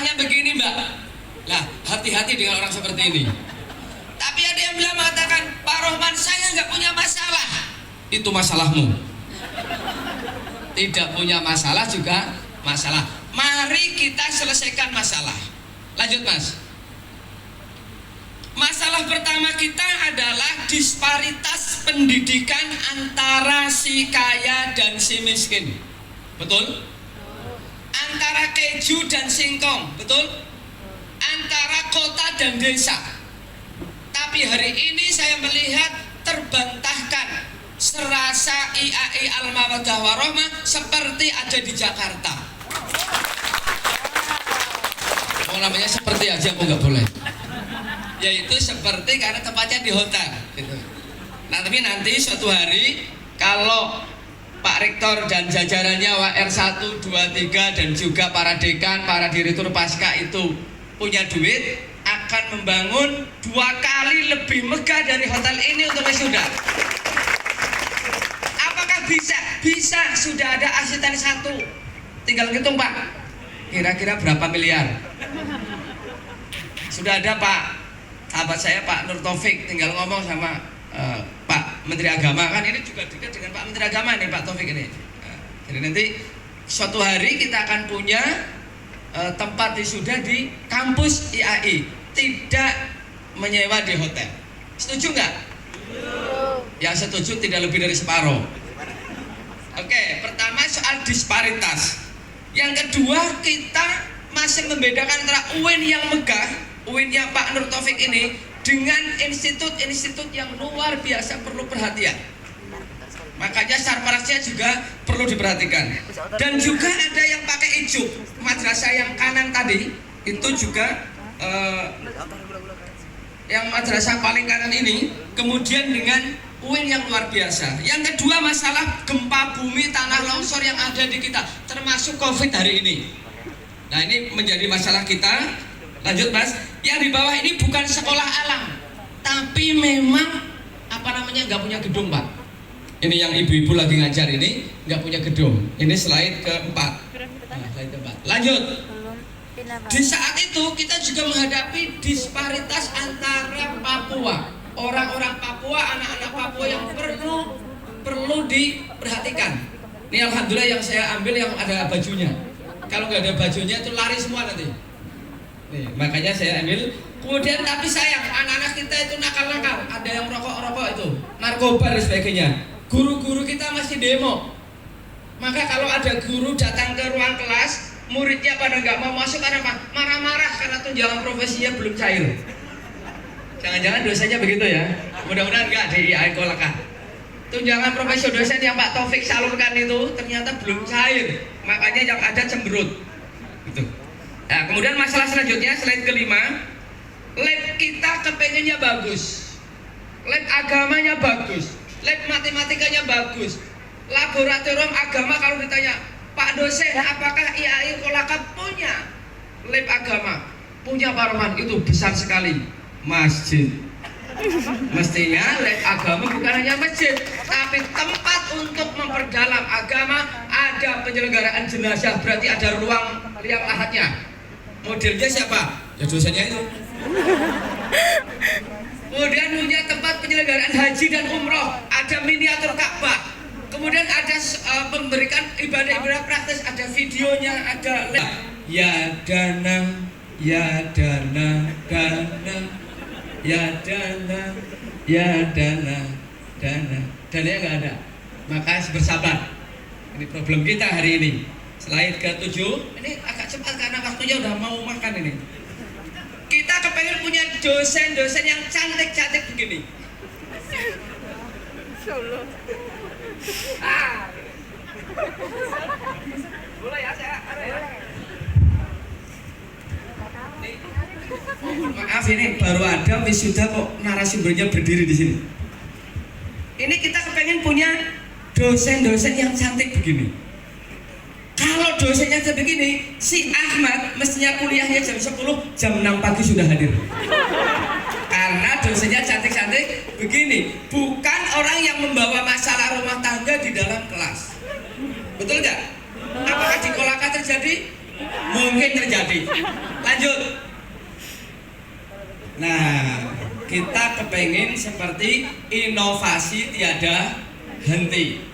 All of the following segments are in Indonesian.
masalahnya begini Mbak. Lah, hati-hati dengan orang seperti ini. Tapi ada yang bilang mengatakan, Pak Rohman saya nggak punya masalah. Itu masalahmu. Tidak punya masalah juga masalah. Mari kita selesaikan masalah. Lanjut Mas. Masalah pertama kita adalah disparitas pendidikan antara si kaya dan si miskin. Betul? Antara keju dan singkong. Betul? Antara kota dan desa. Tapi hari ini saya melihat terbantahkan serasa IAI Alma Madah Warohmah seperti ada di Jakarta. Oh namanya seperti aja kok nggak boleh. Yaitu seperti karena tempatnya di hotel gitu. Nah tapi nanti suatu hari kalau Pak Rektor dan jajarannya WR 1, 2, 3 dan juga para dekan, para direktur pasca itu punya duit, akan membangun 2 kali lebih megah dari hotel ini untuk wisuda. Apakah bisa? Bisa, sudah ada asisten 1. Tinggal ngitung Pak, kira-kira berapa miliar? Sudah ada Pak sahabat saya Pak Nur Taufik, tinggal ngomong sama Pak Menteri Agama, kan ini juga dekat dengan Pak Menteri Agama nih Pak Taufik ini. Jadi nanti suatu hari kita akan punya tempat wisuda di kampus IAI, tidak menyewa di hotel. Setuju nggak? Yang setuju tidak lebih dari separuh. Oke, pertama soal disparitas. Yang kedua kita masih membedakan antara UIN yang megah, UIN-nya Pak Nur Taufik ini dengan institut-institut yang luar biasa perlu perhatian. Makanya sarparasnya juga perlu diperhatikan. Dan juga ada yang pakai ijuk. Madrasah yang kanan tadi itu juga yang madrasah paling kanan ini kemudian dengan UIN yang luar biasa. Yang kedua masalah gempa bumi, tanah longsor yang ada di kita, termasuk COVID hari ini. Nah ini menjadi masalah kita. Lanjut Mas, yang di bawah ini bukan sekolah alam, tapi memang nggak punya gedung Pak. Ini yang ibu-ibu lagi ngajar ini nggak punya gedung. Ini slide keempat. Nah, slide keempat. Lanjut. Di saat itu kita juga menghadapi disparitas antara Papua, orang-orang Papua, anak-anak Papua yang perlu diperhatikan. Ini alhamdulillah yang saya ambil yang ada bajunya. Kalau nggak ada bajunya itu lari semua nanti. Nih, makanya saya ambil. Kemudian tapi sayang, anak-anak kita itu nakal-nakal. Ada yang rokok-rokok itu, narkoba dan sebagainya. Guru-guru kita masih demo. Maka kalau ada guru datang ke ruang kelas, muridnya pada nggak mau masuk karena apa? Marah-marah karena tunjangan profesinya belum cair. Jangan-jangan dosanya begitu ya? Mudah-mudahan nggak di IAI Kolaka. Tunjangan profesi dosen yang Pak Taufik salurkan itu ternyata belum cair. Makanya yang ada cemberut. Gitu. Nah, kemudian masalah selanjutnya, slide kelima, lab kita kepengennya bagus, lab agamanya bagus, lab matematikanya bagus, laboratorium agama kalau ditanya, Pak dosen apakah IAI Kolaka punya lab agama? Punya Pak Rohman, itu besar sekali, masjid. Mestinya lab agama bukan hanya masjid, tapi tempat untuk memperdalam agama, ada penyelenggaraan jenazah, berarti ada ruang liang lahatnya. Modelnya siapa? Ya dosennya itu. Kemudian punya tempat penyelenggaraan haji dan umroh, ada miniatur Ka'bah. Kemudian ada memberikan ibadah-ibadah praktis, ada videonya, ada ya dana, ya dana, dana, ya dana, ya dana, dana. Dananya nggak ada. Maka bersabar. Ini problem kita hari ini. Slide ke-7, ini agak cepat karena waktunya udah mau makan ini. Kita kepengen punya dosen-dosen yang cantik-cantik begini. Boleh ya saya ada ya. Maaf ini baru ada wisuda kok narasumbernya berdiri di sini. Ini kita kepengen punya dosen-dosen yang cantik begini. Kalau dosennya sebegini, si Ahmad mestinya kuliahnya jam 10, jam 6 pagi sudah hadir. Karena dosennya cantik-cantik begini, bukan orang yang membawa masalah rumah tangga di dalam kelas. Betul nggak? Apakah di Kolaka terjadi? Mungkin terjadi. Lanjut. Nah, kita kepengen seperti inovasi tiada henti.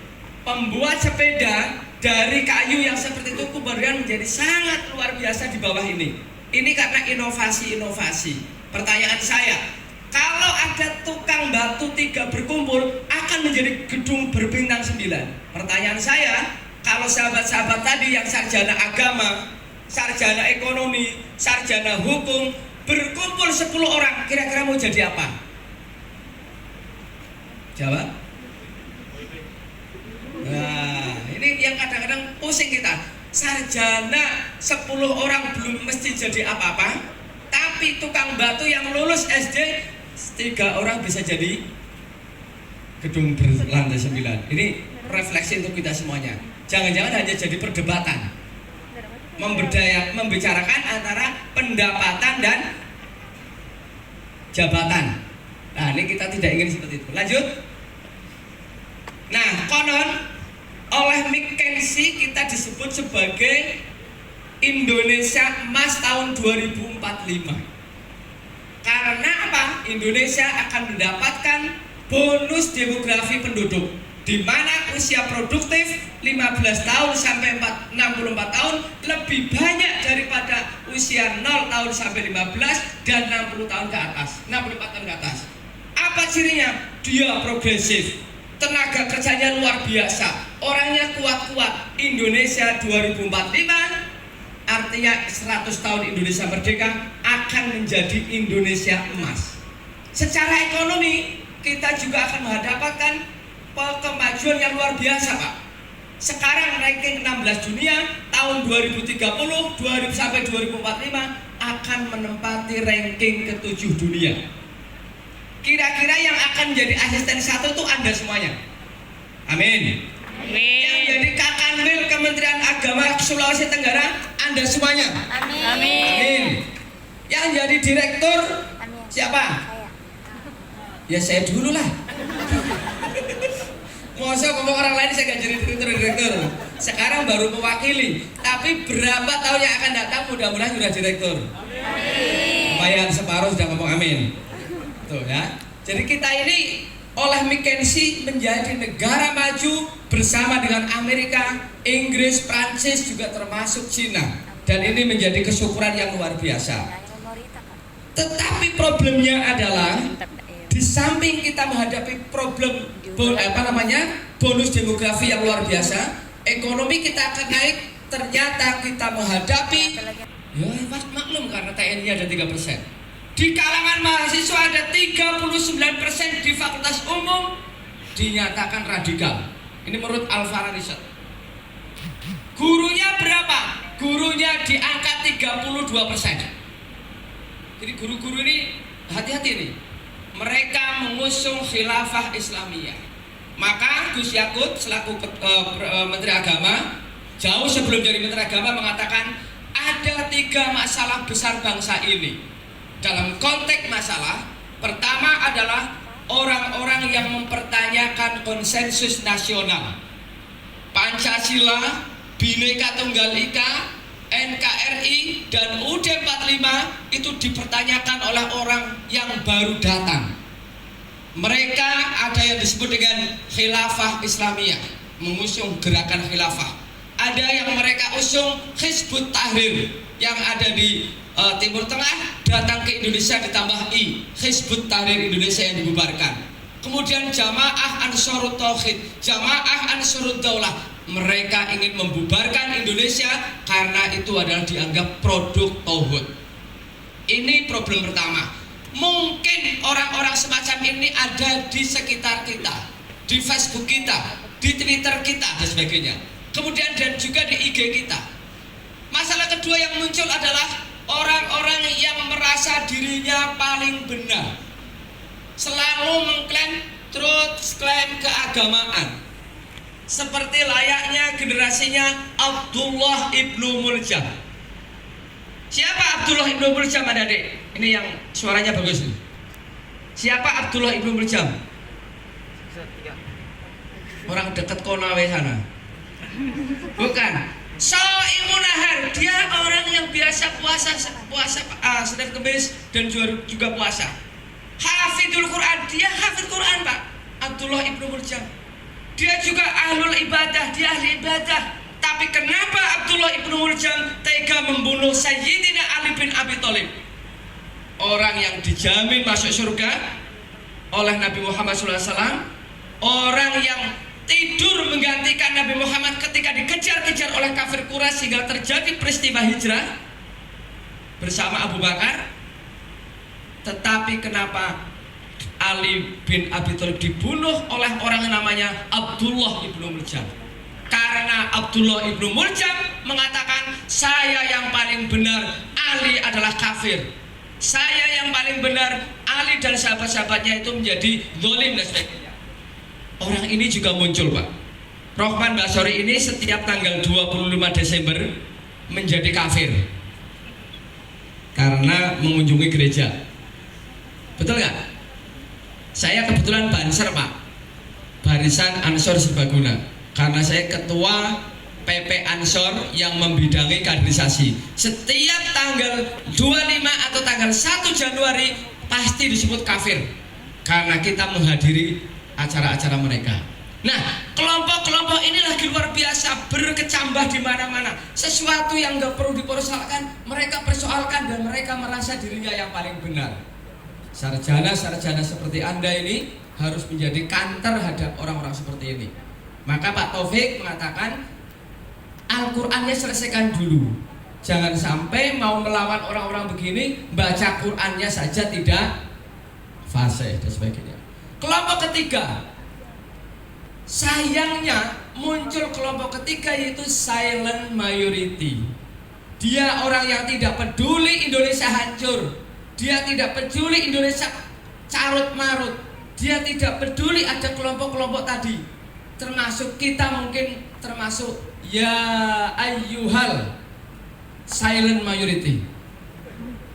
Pembuat sepeda dari kayu yang seperti itu kemudian menjadi sangat luar biasa di bawah ini. Ini karena inovasi-inovasi. Pertanyaan saya, kalau ada tukang batu 3 berkumpul akan menjadi gedung berbintang 9. Pertanyaan saya, kalau sahabat-sahabat tadi yang sarjana agama, sarjana ekonomi, sarjana hukum berkumpul 10 orang, kira-kira mau jadi apa? Jawab. Nah, ini yang kadang-kadang pusing kita. Sarjana 10 orang belum mesti jadi apa-apa, tapi tukang batu yang lulus SD 3 orang bisa jadi gedung berlantai 9. Ini refleksi untuk kita semuanya. Jangan-jangan hanya jadi perdebatan, membicarakan antara pendapatan dan jabatan. Nah, ini kita tidak ingin seperti itu. Lanjut. Nah, konon oleh McKinsey kita disebut sebagai Indonesia Emas tahun 2045. Karena apa? Indonesia akan mendapatkan bonus demografi penduduk, di mana usia produktif 15 tahun sampai 64 tahun lebih banyak daripada usia 0 tahun sampai 15 dan 60 tahun ke atas, 64 tahun ke atas. Apa cirinya? Dia progresif, tenaga kerjanya luar biasa, orangnya kuat-kuat. Indonesia 2045 artinya 100 tahun Indonesia merdeka akan menjadi Indonesia emas. Secara ekonomi kita juga akan mendapatkan kemajuan yang luar biasa, Pak. Sekarang ranking 16 dunia, tahun 2030 sampai 2045 akan menempati ranking ke-7 dunia. Kira-kira yang akan menjadi asisten 1 itu Anda semuanya. Amin. Amin. Yang jadi Kakanwil Kementerian Agama Sulawesi Tenggara Anda semuanya. Amin. Amin. Yang jadi direktur Amin. siapa? Ya saya dulu lah. Masa ngomong orang lain saya gak jadi direktur. Sekarang baru mewakili. Tapi berapa tahun yang akan datang mudah-mudahan sudah direktur. Amin. Lumayan separuh sudah ngomong amin. Tuh ya. Jadi kita ini oleh McKinsey menjadi negara maju bersama dengan Amerika, Inggris, Prancis juga termasuk Cina. Dan ini menjadi kesyukuran yang luar biasa. Tetapi problemnya adalah di samping kita menghadapi problem bonus demografi yang luar biasa, ekonomi kita akan naik, ternyata kita menghadapi ya maklum karena TNI ada 3%. Di kalangan mahasiswa ada 39% di fakultas umum dinyatakan radikal. Ini menurut Alfara Riset. Gurunya berapa? Gurunya di angka 32%. Jadi guru-guru ini hati-hati nih. Mereka mengusung khilafah Islamiyah. Maka Gus Yakut selaku Menteri Agama jauh sebelum jadi Menteri Agama mengatakan ada 3 masalah besar bangsa ini. Dalam konteks masalah pertama adalah orang-orang yang mempertanyakan konsensus nasional, Pancasila, Bhinneka Tunggal Ika, NKRI dan UUD 45 itu dipertanyakan oleh orang yang baru datang. Mereka ada yang disebut dengan khilafah Islamiyah, mengusung gerakan khilafah. Ada yang mereka usung Hizbut Tahrir yang ada di Timur Tengah datang ke Indonesia ditambah I, Hizbut Tahrir Indonesia yang dibubarkan. Kemudian Jamaah Ansarut Tauhid, Jamaah Ansarut Daulah, mereka ingin membubarkan Indonesia karena itu adalah dianggap produk tauhid. Ini problem pertama. Mungkin orang-orang semacam ini ada di sekitar kita, di Facebook kita, di Twitter kita dan sebagainya. Kemudian dan juga di IG kita. Masalah kedua yang muncul adalah orang-orang yang merasa dirinya paling benar, selalu mengklaim truth, klaim keagamaan, seperti layaknya generasinya Abdullah ibnu Muljam. Siapa Abdullah ibnu Muljam, adik-adik? Ini yang suaranya bagus nih. Siapa Abdullah ibnu Muljam? Orang dekat Konawe sana. Bukan. Shaimun nahar, dia orang yang biasa puasa Senin Kemis dan juga puasa. Hafidul Quran, dia hafid Quran Pak. Abdullah ibnu Muljam, dia juga ahlul ibadah, dia ahli ibadah. Tapi kenapa Abdullah ibnu Muljam tega membunuh Sayyidina Ali bin Abi Thalib, orang yang dijamin masuk surga oleh Nabi Muhammad SAW, orang yang tidur menggantikan Nabi Muhammad ketika dikejar-kejar oleh kafir Quraisy sehingga terjadi peristiwa hijrah bersama Abu Bakar. Tetapi kenapa Ali bin Abi Thalib dibunuh oleh orang yang namanya Abdullah ibnu Muljam? Karena Abdullah ibnu Muljam mengatakan, saya yang paling benar, Ali adalah kafir. Saya yang paling benar, Ali dan sahabat-sahabatnya itu menjadi zalim dan sebagainya. Orang ini juga muncul Pak. Rohman Basori ini setiap tanggal 25 Desember menjadi kafir karena mengunjungi gereja. Betul nggak? Saya kebetulan Banser Pak, Barisan Ansor Serbaguna, karena saya ketua PP Ansor yang membidangi kaderisasi. Setiap tanggal 25 atau tanggal 1 Januari pasti disebut kafir karena kita menghadiri acara-acara mereka. Nah, kelompok-kelompok ini lagi luar biasa, berkecambah di mana-mana. Sesuatu yang nggak perlu dipersoalkan, mereka persoalkan dan mereka merasa dirinya yang paling benar. Sarjana-sarjana seperti Anda ini harus menjadi kantor terhadap orang-orang seperti ini. Maka Pak Taufik mengatakan, Al-Qur'annya selesaikan dulu. Jangan sampai mau melawan orang-orang begini, baca Qur'annya saja tidak fasih dan sebagainya. Kelompok ketiga, sayangnya muncul kelompok ketiga, yaitu silent majority. Dia orang yang tidak peduli Indonesia hancur, dia tidak peduli Indonesia carut marut, dia tidak peduli ada kelompok-kelompok tadi, termasuk kita mungkin termasuk ya ayyuhal silent majority.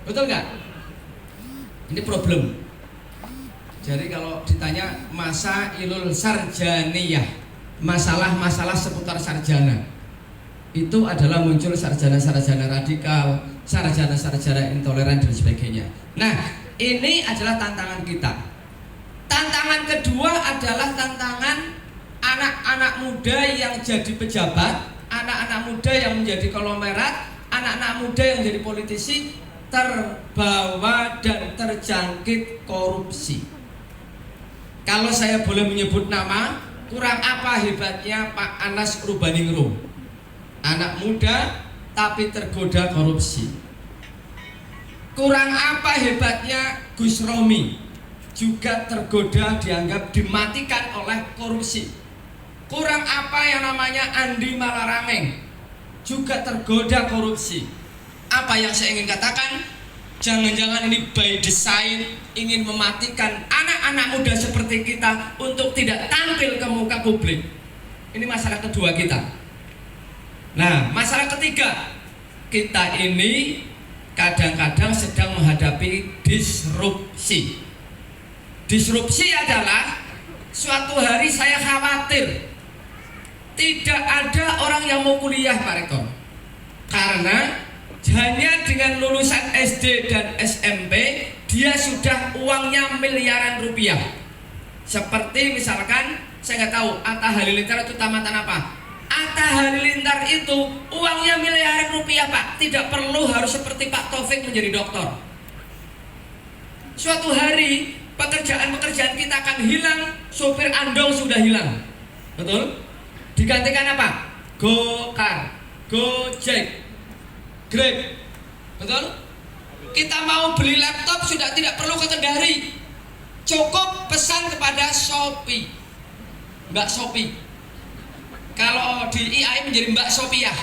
Betul nggak? Ini problem. Jadi kalau ditanya masa ilul sarjaniyah, masalah-masalah seputar sarjana, itu adalah muncul sarjana-sarjana radikal, sarjana-sarjana intoleran dan sebagainya. Nah, ini adalah tantangan kita. Tantangan kedua adalah tantangan anak-anak muda yang jadi pejabat, anak-anak muda yang menjadi konglomerat, anak-anak muda yang jadi politisi, terbawa dan terjangkit korupsi. Kalau saya boleh menyebut nama, kurang apa hebatnya Pak Anas Urbaningrum? Anak muda tapi tergoda korupsi. Kurang apa hebatnya Gus Romi? Juga tergoda, dianggap dimatikan oleh korupsi. Kurang apa yang namanya Andi Malarameng? Juga tergoda korupsi. Apa yang saya ingin katakan? Jangan-jangan ini by design ingin mematikan anak-anak muda seperti kita untuk tidak tampil ke muka publik. Ini masalah kedua kita. Nah, masalah ketiga, kita ini kadang-kadang sedang menghadapi disrupsi. Disrupsi adalah suatu hari saya khawatir tidak ada orang yang mau kuliah Pak Rektor, karena hanya dengan lulusan SD dan SMP dia sudah uangnya miliaran rupiah. Seperti misalkan saya nggak tahu Atta Halilintar itu tamatan apa. Atta Halilintar itu uangnya miliaran rupiah Pak. Tidak perlu harus seperti Pak Taufik menjadi dokter. Suatu hari pekerjaan-pekerjaan kita akan hilang. Sopir andong sudah hilang, betul? Digantikan apa? Gokar, Gojek, Grab, betul? Kita mau beli laptop sudah tidak perlu ke Kendari, cukup pesan kepada Shopee, Mbak Shopee. Kalau di IAI menjadi Mbak Sopiah.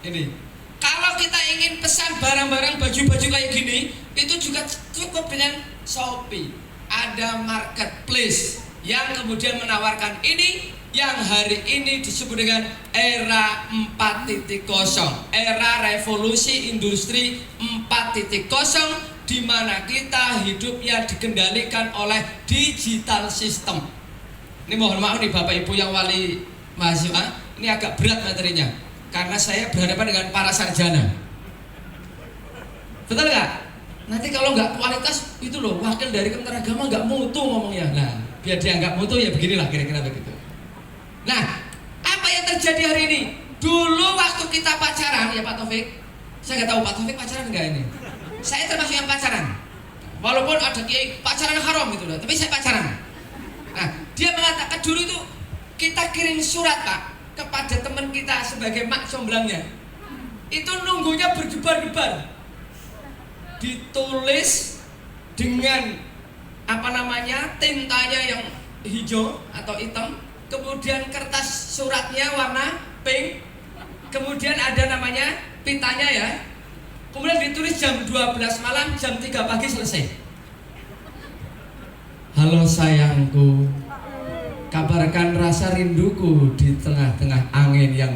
Ini. Kalau kita ingin pesan barang-barang baju-baju kayak gini, itu juga cukup dengan Shopee. Ada marketplace yang kemudian menawarkan ini, yang hari ini disebut dengan era 4.0, era revolusi industri 4.0, di mana kita hidupnya dikendalikan oleh digital system. Ini mohon maaf nih Bapak Ibu yang wali mahasiswa, ini agak berat materinya. karena saya berhadapan dengan para sarjana. Betul nggak? Nanti kalau nggak kualitas itu loh, wakil dari Kementerian Agama nggak mutu ngomongnya. Nah, biar dia nggak mutu ya beginilah kira-kira begitu. Nah, apa yang terjadi hari ini? Dulu waktu kita pacaran ya Pak Taufik, saya nggak tahu Pak Taufik pacaran nggak ini. Saya termasuk yang pacaran. Walaupun ada kiai pacaran haram gitu loh, tapi saya pacaran. Nah, dia mengatakan dulu itu kita kirim surat Pak kepada teman kita sebagai mak comblangnya. Itu nunggunya berdebar-debar. Ditulis dengan tintanya yang hijau atau hitam, kemudian kertas suratnya warna pink, kemudian ada namanya pitanya ya, kemudian ditulis jam 12 malam, jam 3 pagi selesai. Halo sayangku, kabarkan rasa rinduku di tengah-tengah angin yang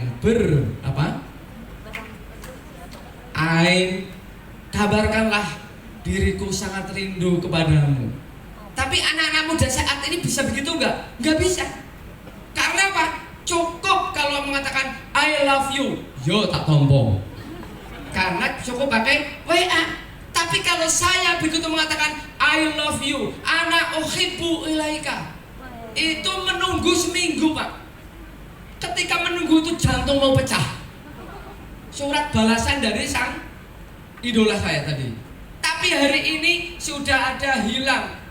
kabarkanlah diriku sangat rindu kepadamu. Tapi anak-anak muda saat ini bisa begitu enggak? Enggak bisa. Karena apa? Cukup kalau mengatakan I love you, yo tak tompo. Karena cukup pakai WA. Tapi kalau saya begitu mengatakan I love you, ana uhibbu ilaika, itu menunggu seminggu Pak. Ketika menunggu itu jantung mau pecah. Surat balasan dari sang idola saya tadi. Tapi hari ini sudah ada hilang.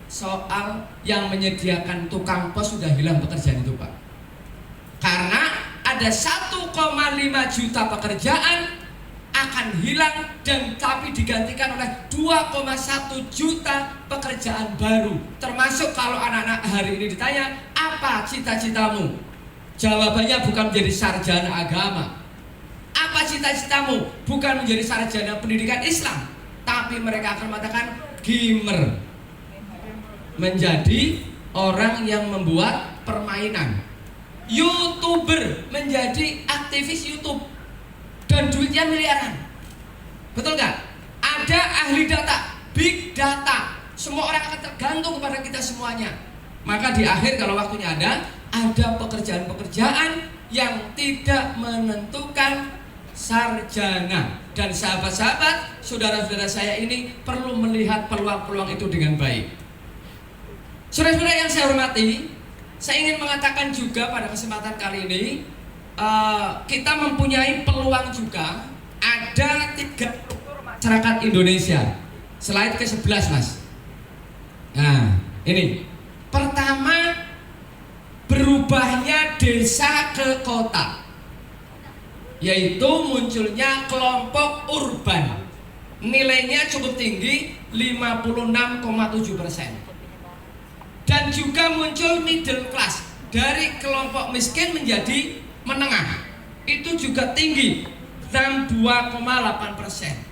Soal yang menyediakan tukang pos sudah hilang pekerjaan itu Pak. Karena ada 1,5 juta pekerjaan akan hilang dan tapi digantikan oleh 2,1 juta pekerjaan baru. Termasuk kalau anak-anak hari ini ditanya, apa cita-citamu? Jawabannya bukan menjadi sarjana agama. Apa cita-citamu? Bukan menjadi sarjana pendidikan Islam, tapi mereka akan mengatakan gamer, menjadi orang yang membuat permainan, YouTuber, menjadi aktivis YouTube dan duitnya miliaran. Betul nggak? Ada ahli data, big data, semua orang akan tergantung kepada kita semuanya. Maka di akhir kalau waktunya ada pekerjaan-pekerjaan yang tidak menentukan sarjana. Dan sahabat-sahabat, saudara-saudara saya ini perlu melihat peluang-peluang itu dengan baik. Saudara-saudara yang saya hormati, saya ingin mengatakan juga pada kesempatan kali ini, kita mempunyai peluang juga. Ada 3 struktur masyarakat Indonesia. Slide ke-11 Mas. Nah ini, pertama, berubahnya desa ke kota, yaitu munculnya kelompok urban. Nilainya cukup tinggi, 56,7%. Dan juga muncul middle class, dari kelompok miskin menjadi menengah, itu juga tinggi, 62,8%.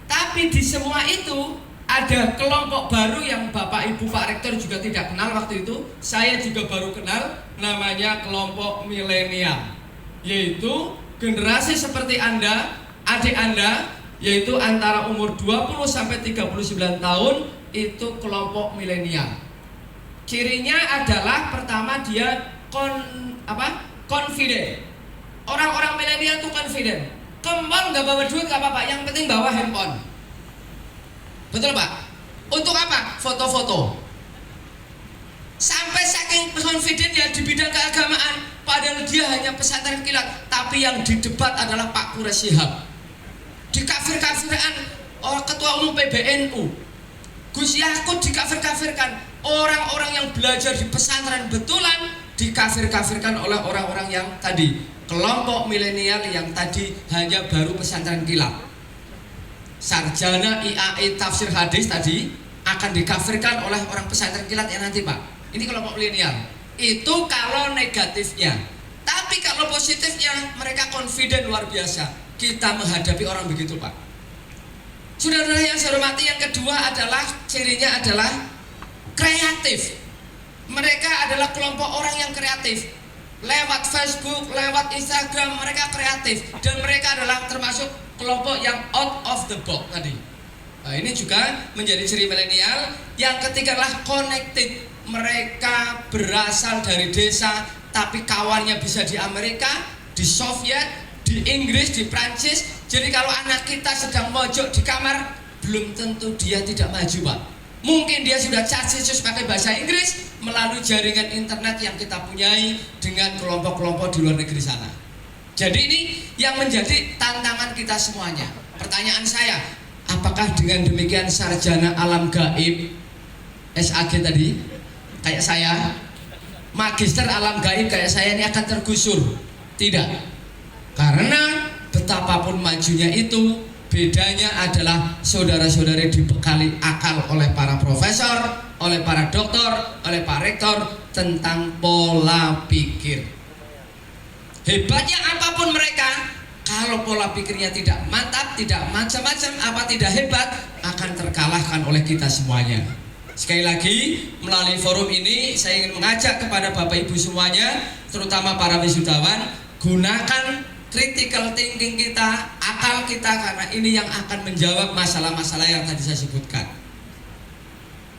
Tapi di semua itu ada kelompok baru yang Bapak Ibu Pak Rektor juga tidak kenal waktu itu. Saya juga baru kenal, namanya kelompok milenial, yaitu generasi seperti Anda, adik Anda, yaitu antara umur 20 sampai 39 tahun, itu kelompok milenial. Cirinya adalah pertama dia confident. Orang-orang milenial itu confident. Ke mall nggak bawa duit nggak apa-apa, yang penting bawa handphone. Betul Pak? Untuk apa? Foto-foto. Sampai saking confidentnya di bidang keagamaan, padahal dia hanya pesantren kilat, tapi yang didebat adalah Pak Quraish Shihab. Di kafir-kafiran ketua umum PBNU, Gus Yakut dikafir-kafirkan. Orang-orang yang belajar di pesantren betulan dikafir-kafirkan oleh orang-orang yang tadi, kelompok milenial yang tadi hanya baru pesantren kilat. Sarjana IAI tafsir hadis tadi akan dikafirkan oleh orang pesantren kilat ya nanti Pak. Ini kelompok milenial. Itu kalau negatifnya. Tapi kalau positifnya, mereka confident luar biasa. Kita menghadapi orang begitu Pak. Saudara-saudara yang saya hormati, yang kedua adalah cirinya adalah kreatif. Mereka adalah kelompok orang yang kreatif. Lewat Facebook, lewat Instagram, mereka kreatif. Dan mereka adalah termasuk kelompok yang out of the box tadi. Nah, ini juga menjadi ciri milenial. Yang ketiga adalah connected. Mereka berasal dari desa, tapi kawannya bisa di Amerika, di Soviet, di Inggris, di Prancis. Jadi kalau anak kita sedang mojok di kamar, belum tentu dia tidak maju, Pak. Mungkin dia sudah chat-chat pakai bahasa Inggris melalui jaringan internet yang kita punyai dengan kelompok-kelompok di luar negeri sana. Jadi ini yang menjadi tantangan kita semuanya. Pertanyaan saya, apakah dengan demikian sarjana alam gaib SAG tadi kayak saya, magister alam gaib kayak saya ini akan tergusur? Tidak. Karena betapapun majunya itu, bedanya adalah saudara-saudari dibekali akal oleh para profesor, oleh para doktor, oleh para rektor tentang pola pikir. Hebatnya apapun mereka, kalau pola pikirnya tidak mantap, tidak macam-macam, apa tidak hebat, akan terkalahkan oleh kita semuanya. Sekali lagi, melalui forum ini saya ingin mengajak kepada Bapak Ibu semuanya, terutama para wisudawan, gunakan critical thinking kita, akal kita, karena ini yang akan menjawab masalah-masalah yang tadi saya sebutkan.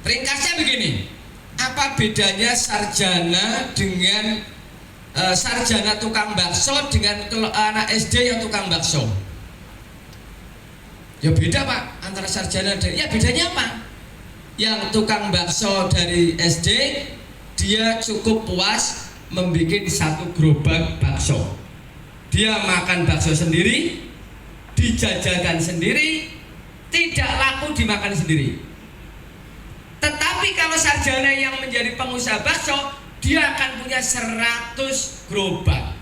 Ringkasnya begini, apa bedanya sarjana dengan sarjana tukang bakso dengan anak SD yang tukang bakso? Ya beda, Pak, antara sarjana dan, ya bedanya apa? Yang tukang bakso dari SD, dia cukup puas membuat satu gerobak bakso. Dia makan bakso sendiri, dijajalkan sendiri, tidak laku dimakan sendiri. Tetapi kalau sarjana yang menjadi pengusaha bakso, dia akan punya 100 gerobak.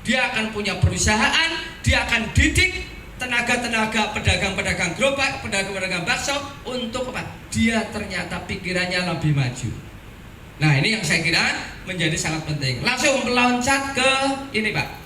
Dia akan punya perusahaan, dia akan didik tenaga-tenaga pedagang-pedagang gerobak, pedagang-pedagang bakso untuk apa? Dia ternyata pikirannya lebih maju. Nah, ini yang saya kira menjadi sangat penting. Langsung meloncat ke ini, Pak.